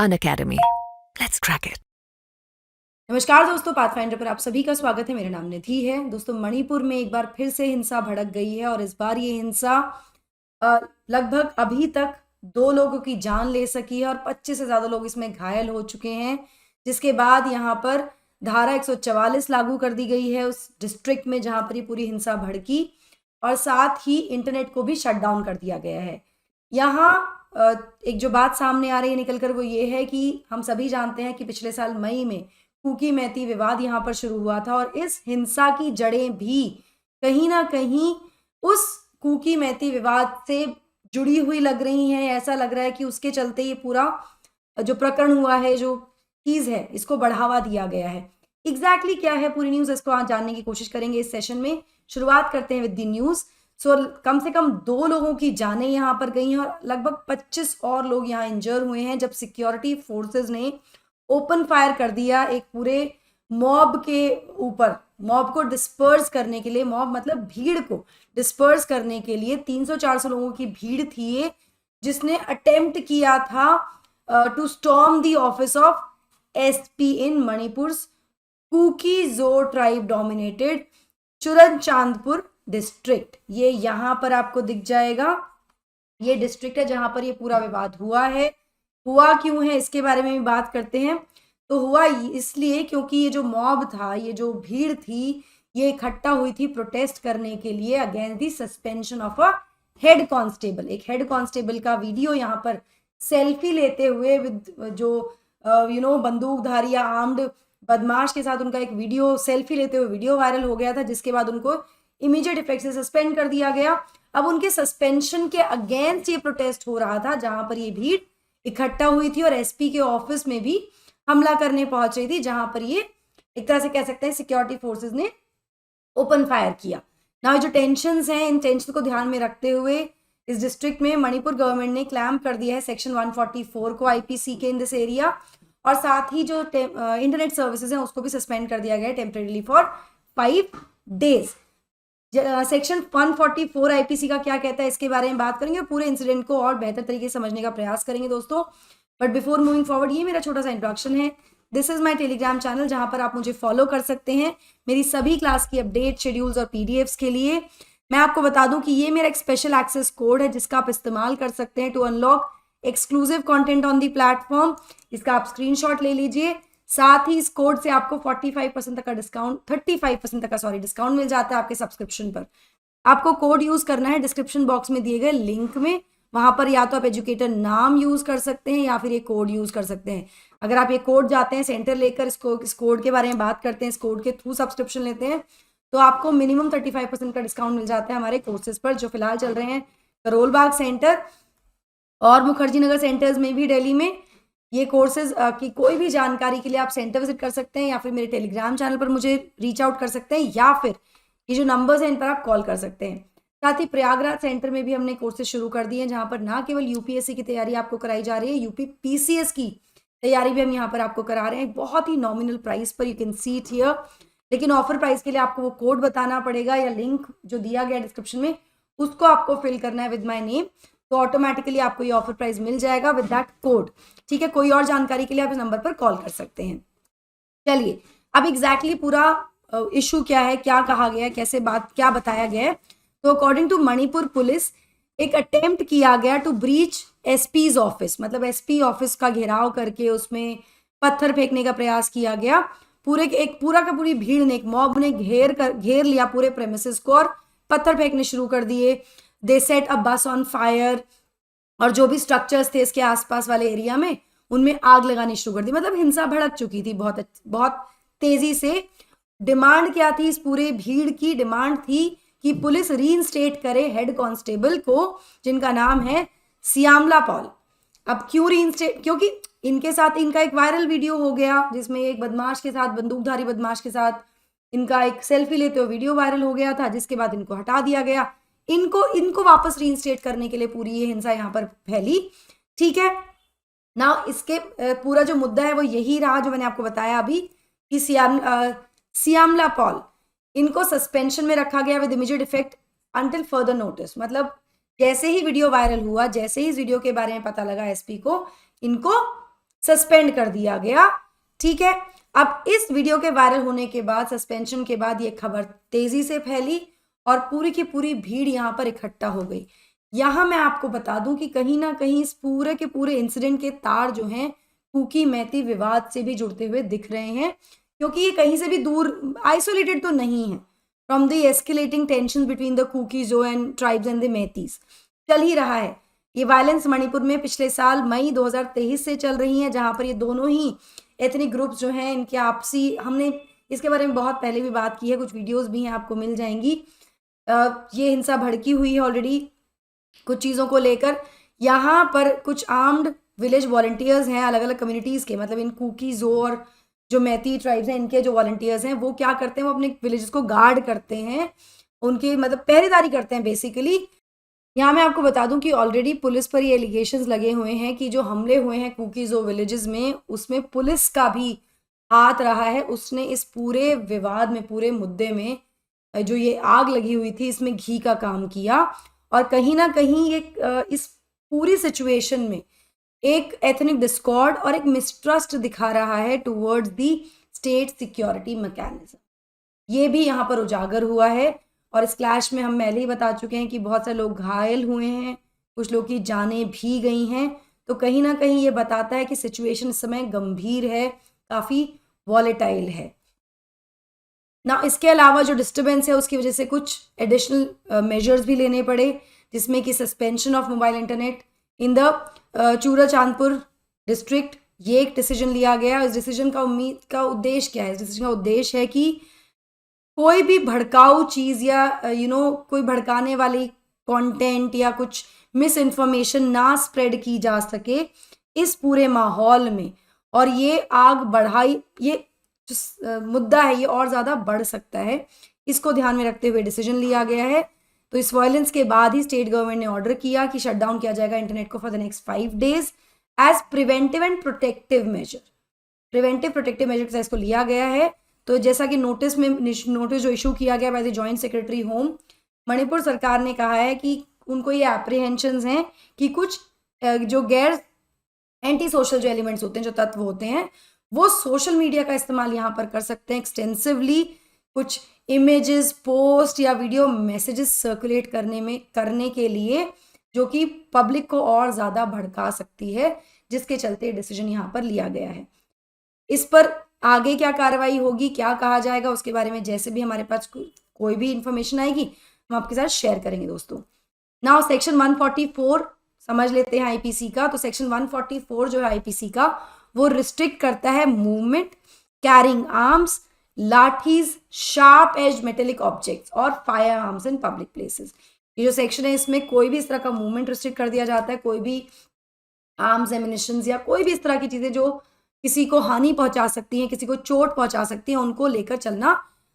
Unacademy. Let's crack it. नमस्कार दोस्तों, pathfinder पर आप सभी का स्वागत है। मेरा नाम निधि है। दोस्तों, मणिपुर में एक बार फिर से हिंसा भड़क गई है और इस बार ये हिंसा लगभग अभी तक 2 लोगों की जान ले सकी है और 25 से ज़्यादा लोग इसमें घायल हो चुके हैं, जिसके बाद यहाँ पर धारा 144 लागू कर दी गई है उस डिस्ट्रिक्ट में जहाँ पर ये पूरी हिंसा भड़की, और साथ ही इंटरनेट को भी शट डाउन कर दिया गया है। यहाँ एक जो बात सामने आ रही है निकल कर, वो ये है कि हम सभी जानते हैं कि पिछले साल मई में कुकी मैती विवाद यहाँ पर शुरू हुआ था और इस हिंसा की जड़ें भी कहीं ना कहीं उस कुकी मैती विवाद से जुड़ी हुई लग रही हैं। ऐसा लग रहा है कि उसके चलते ये पूरा जो प्रकरण हुआ है, जो चीज़ है, इसको बढ़ावा दिया गया है। एग्जैक्टली क्या है पूरी न्यूज़, इसको आज जानने की कोशिश करेंगे इस सेशन में। शुरुआत करते हैं विद द न्यूज़। कम से कम 2 लोगों की जानें यहाँ पर गई हैं और लगभग 25 और लोग यहाँ इंजर हुए हैं जब सिक्योरिटी फोर्सेस ने ओपन फायर कर दिया एक पूरे मॉब के ऊपर। मॉब को डिस्पर्स करने के लिए, मॉब मतलब भीड़ को डिस्पर्स करने के लिए 300-400 लोगों की भीड़ थी ये, जिसने अटेम्प्ट किया था to storm the office of SP in Manipur Kuki जो ट्राइब डोमिनेटेड चुरनचांदपुर डिस्ट्रिक्ट। ये यहाँ पर आपको दिख जाएगा, ये डिस्ट्रिक्ट है जहां पर ये पूरा विवाद हुआ है। हुआ क्यों है इसके बारे में भी बात करते हैं। तो हुआ इसलिए क्योंकि ये जो मॉब था, ये जो भीड़ थी, ये इकट्ठा हुई थी प्रोटेस्ट करने के लिए against the suspension of a head constable. एक हेड कांस्टेबल का वीडियो यहाँ पर सेल्फी लेते हुए विद जो बंदूकधारी या आर्म्ड बदमाश के साथ उनका एक वीडियो सेल्फी लेते हुए वीडियो वायरल हो गया था, जिसके बाद उनको इमीडिएट इफेक्ट से सस्पेंड कर दिया गया। अब उनके सस्पेंशन के अगेंस्ट ये प्रोटेस्ट हो रहा था जहां पर ये भीड़ इकट्ठा हुई थी और एसपी के ऑफिस में भी हमला करने पहुंच रही थी, जहां पर ये एक तरह से कह सकते हैं सिक्योरिटी फोर्सेस ने ओपन फायर किया। ना जो टेंशंस हैं, इन टेंशन को ध्यान में रखते हुए इस डिस्ट्रिक्ट में मणिपुर गवर्नमेंट ने क्लैम्प कर दिया है सेक्शन 144 को आईपीसी के इन दिस एरिया, और साथ ही जो इंटरनेट सर्विसेज हैं उसको भी सस्पेंड कर दिया गया है temporarily for 5 days. Section 144 IPC का क्या कहता है इसके बारे में बात करेंगे और पूरे इंसिडेंट को और बेहतर तरीके से समझने का प्रयास करेंगे दोस्तों। बट बिफोर मूविंग फॉरवर्ड, ये मेरा छोटा सा इंट्रोडक्शन है। This is my Telegram channel जहां पर आप मुझे फॉलो कर सकते हैं मेरी सभी क्लास की अपडेट, शेड्यूल्स और पीडीएफ्स के लिए। मैं आपको बता दूं कि ये मेरा एक स्पेशल एक्सेस कोड है जिसका आप इस्तेमाल कर सकते हैं to unlock exclusive content on the platform. इसका आप स्क्रीनशॉट ले लीजिए। साथ ही इस कोड से आपको 45% तक का डिस्काउंट, 35% तक का डिस्काउंट मिल जाता है आपके सब्सक्रिप्शन पर। आपको कोड यूज करना है डिस्क्रिप्शन बॉक्स में दिए गए लिंक में। वहां पर या तो आप एजुकेटर नाम यूज कर सकते हैं या फिर ये कोड यूज कर सकते हैं। अगर आप ये कोड जाते हैं सेंटर लेकर, इस कोड के बारे में बात करते हैं, इस कोड के थ्रू सब्सक्रिप्शन लेते हैं, तो आपको मिनिमम 35% का डिस्काउंट मिल जाता है हमारे कोर्सेज पर जो फिलहाल चल रहे हैं करोल बाग सेंटर और मुखर्जी नगर सेंटर्स में भी दिल्ली में। ये कोर्सेज की कोई भी जानकारी के लिए आप सेंटर विजिट कर सकते हैं या फिर मेरे टेलीग्राम चैनल पर मुझे रीच आउट कर सकते हैं, या फिर ये जो नंबर्स हैं इन पर आप कॉल कर सकते हैं। साथ ही प्रयागराज सेंटर में भी हमने कोर्सेज शुरू कर दिए हैं जहां पर ना केवल यूपीएससी की तैयारी आपको कराई जा रही है, यूपी पीसीएस की तैयारी भी हम यहाँ पर आपको करा रहे हैं बहुत ही नॉमिनल प्राइस पर। You can see it here, लेकिन ऑफर प्राइस के लिए आपको वो कोड बताना पड़ेगा या लिंक जो दिया गया डिस्क्रिप्शन में उसको आपको फिल करना है विद माई नेम, तो ऑटोमेटिकली आपको ये ऑफर प्राइस मिल जाएगा विद दैट कोड। ठीक है, कोई और जानकारी के लिए आप इस नंबर पर कॉल कर सकते हैं। चलिए, अब एग्जैक्टली पूरा इशू क्या है, क्या कहा गया है, कैसे क्या बताया गया है। तो अकॉर्डिंग टू मणिपुर पुलिस, एक अटेम्प्ट किया गया टू ब्रीच एसपीज ऑफिस, मतलब एसपी ऑफिस का घेराव करके उसमें पत्थर फेंकने का प्रयास किया गया। पूरा का पूरी भीड़ ने, एक मॉब ने घेर लिया पूरे प्रेमिसेस को और पत्थर फेंकने शुरू कर दिए। दे सेट अ बस ऑन फायर और जो भी स्ट्रक्चर्स थे इसके आसपास वाले एरिया में उनमें आग लगानी शुरू कर दी। मतलब हिंसा भड़क चुकी थी बहुत तेजी से। डिमांड क्या थी, इस पूरे भीड़ की डिमांड थी कि पुलिस रीइंस्टेट करे हेड कांस्टेबल को जिनका नाम है सियामला पॉल। अब क्यों रीइंस्टेट, क्योंकि इनके साथ इनका एक वायरल वीडियो हो गया जिसमें एक बदमाश के साथ, बंदूकधारी बदमाश के साथ इनका एक सेल्फी लेते हुए वीडियो वायरल हो गया था, जिसके बाद इनको हटा दिया गया। इनको वापस रीइंस्टेट करने के लिए पूरी ये हिंसा यहाँ पर फैली। ठीक है ना, इसके पूरा जो मुद्दा है वो यही रहा जो मैंने आपको बताया अभी कि सियामला पॉल, इनको सस्पेंशन में रखा गया with immediate effect until further notice. मतलब जैसे ही वीडियो वायरल हुआ, जैसे ही इस वीडियो के बारे में पता लगा एसपी को, इनको सस्पेंड कर दिया गया। ठीक है, अब इस वीडियो के वायरल होने के बाद, सस्पेंशन के बाद, ये खबर तेजी से फैली और पूरी की पूरी भीड़ यहाँ पर इकट्ठा हो गई। यहाँ मैं आपको बता दूं कि कहीं ना कहीं इस पूरे के पूरे इंसिडेंट के तार जो हैं कुकी मैती विवाद से भी जुड़ते हुए दिख रहे हैं, क्योंकि ये कहीं से भी दूर, आइसोलेटेड तो नहीं है from the escalating tension between the कुकीजो and tribes and the Meiteis. चल ही रहा है ये वायलेंस मणिपुर में पिछले साल मई 2023 से चल रही है, जहां पर ये दोनों ही एथनिक ग्रुप्स जो हैं इनके आपसी, हमने इसके बारे में बहुत पहले भी बात की है, कुछ वीडियोस भी हैं आपको मिल जाएंगी। ये हिंसा भड़की हुई है ऑलरेडी कुछ चीज़ों को लेकर। यहाँ पर कुछ आर्म्ड विलेज वॉलंटियर्स हैं अलग अलग कम्युनिटीज़ के, मतलब इन कुकीज़ो और जो मैती ट्राइब्स हैं इनके जो वॉलंटियर्स हैं वो क्या करते हैं, वो अपने विलेजेस को गार्ड करते हैं, उनकी मतलब पहरेदारी करते हैं बेसिकली। यहाँ मैं आपको बता दूं कि ऑलरेडी पुलिस पर ये एलिगेशंस लगे हुए हैं कि जो हमले हुए हैं कुकीज़ो विलेजेस में उसमें पुलिस का भी हाथ रहा है। उसने इस पूरे विवाद में, पूरे मुद्दे में जो ये आग लगी हुई थी इसमें घी का काम किया, और कहीं ना कहीं ये इस पूरी सिचुएशन में एक एथनिक डिस्कॉर्ड और एक मिसट्रस्ट दिखा रहा है towards the state security mechanism. ये भी यहाँ पर उजागर हुआ है, और इस क्लैश में हम पहले ही बता चुके हैं कि बहुत सारे लोग घायल हुए हैं, कुछ लोग की जानें भी गई हैं। तो कहीं ना कहीं ये बताता है कि सिचुएशन इस समय गंभीर है, काफ़ी वॉलेटाइल है ना। इसके अलावा जो डिस्टर्बेंस है उसकी वजह से कुछ एडिशनल मेजर्स भी लेने पड़े, जिसमें कि suspension of mobile internet in the चूरा चांदपुर डिस्ट्रिक्ट। ये एक डिसीजन लिया गया। इस डिसीजन का उद्देश्य क्या है? इस डिसीजन का उद्देश्य है कि कोई भी भड़काऊ चीज़ या कोई भड़काने वाली कंटेंट या कुछ मिस इन्फॉर्मेशन ना स्प्रेड की जा सके इस पूरे माहौल में, और ये आग बढ़ाई, ये जो मुद्दा है ये और ज़्यादा बढ़ सकता है, इसको ध्यान में रखते हुए डिसीजन लिया गया है। तो इस वायलेंस के बाद ही स्टेट गवर्नमेंट ने ऑर्डर किया कि शटडाउन किया जाएगा इंटरनेट को for the next 5 days as preventive and protective measure. Preventive protective measure से इसको लिया गया है। तो जैसा कि नोटिस जो इशू किया गया by the joint secretary home, Manipur सरकार ने कहा है कि उनको ये एप्रीहेंशंस हैं कि कुछ जो गैर एंटी सोशल जो एलिमेंट्स होते हैं, जो तत्व होते हैं, वो सोशल मीडिया का इस्तेमाल यहाँ पर कर सकते हैं एक्सटेंसिवली, कुछ इमेजेस, पोस्ट या वीडियो मैसेजेस सर्कुलेट करने के लिए, जो कि पब्लिक को और ज़्यादा भड़का सकती है, जिसके चलते डिसीजन यहाँ पर लिया गया है। इस पर आगे क्या कार्रवाई होगी, क्या कहा जाएगा, उसके बारे में जैसे भी हमारे पास कोई भी इंफॉर्मेशन आएगी हम आपके साथ शेयर करेंगे दोस्तों। नाउ सेक्शन 144 समझ लेते हैं आईपीसी का। तो सेक्शन 144 जो है आईपीसी का, वो रिस्ट्रिक्ट करता है movement, carrying arms, lathis, sharp edge metallic objects और firearms in public places. ये जो सेक्शन है इसमें कोई भी इस तरह का मूवमेंट रिस्ट्रिक्ट कर दिया जाता है, कोई भी आर्म्स, एमिनिशंस या कोई भी इस तरह की चीज़ें जो किसी को हानि पहुंचा सकती हैं, किसी को चोट पहुंचा सकती हैं, उनको लेकर चलना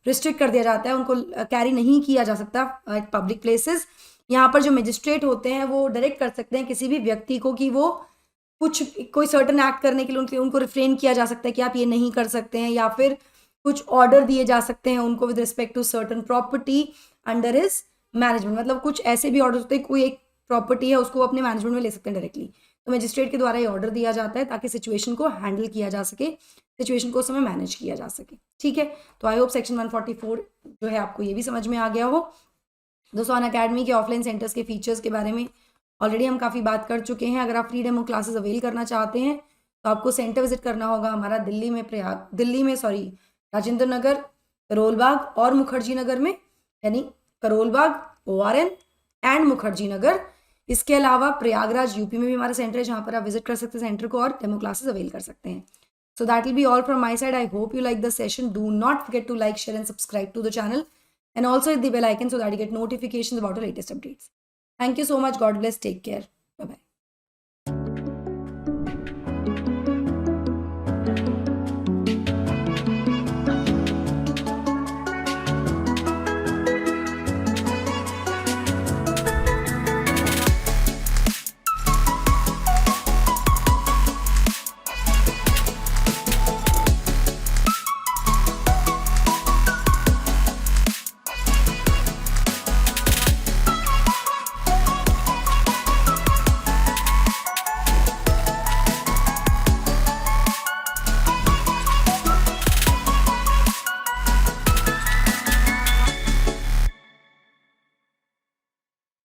रिस्ट्रिक्ट कर दिया जाता है, उनको कैरी नहीं किया जा सकता एट पब्लिक प्लेसेस। यहाँ पर जो मजिस्ट्रेट होते हैं वो डायरेक्ट कर सकते हैं किसी भी व्यक्ति को कि वो कोई सर्टन एक्ट करने के लिए उनको रिफ्रेन किया जा सकता है कि आप ये नहीं कर सकते हैं, या फिर कुछ ऑर्डर दिए जा सकते हैं उनको with respect to certain property under his management. मतलब कुछ ऐसे भी ऑर्डर होते हैं, कोई एक प्रॉपर्टी है उसको अपने मैनेजमेंट में ले सकते हैं डायरेक्टली, तो मजिस्ट्रेट के द्वारा ये ऑर्डर दिया जाता है ताकि सिचुएशन को हैंडल किया जा सके, सिचुएशन को उस समय मैनेज किया जा सके। ठीक है, तो आई होप सेक्शन 144 जो है आपको ये भी समझ में आ गया हो। दोस्तों अनअकैडमी के ऑफलाइन सेंटर्स के फीचर्स के बारे में ऑलरेडी हम काफ़ी बात कर चुके हैं। अगर आप फ्री डेमो क्लासेस अवेल करना चाहते हैं तो आपको सेंटर विजिट करना होगा हमारा दिल्ली में राजेंद्र नगर, करोल बाग और मुखर्जी नगर में, यानी करोल बाग, ORN एंड मुखर्जी नगर। इसके अलावा प्रयागराज यूपी में भी हमारा सेंटर है, जहाँ पर आप विजिट कर सकते हैं सेंटर को और डेमो क्लासेस अवेल कर सकते हैं। So that will be all from my side. I hope you like the session. Do not forget to like, share and subscribe to the channel, and also hit the bell icon so that you get notifications about the latest updates. Thank you so much. God bless. Take care. Bye bye.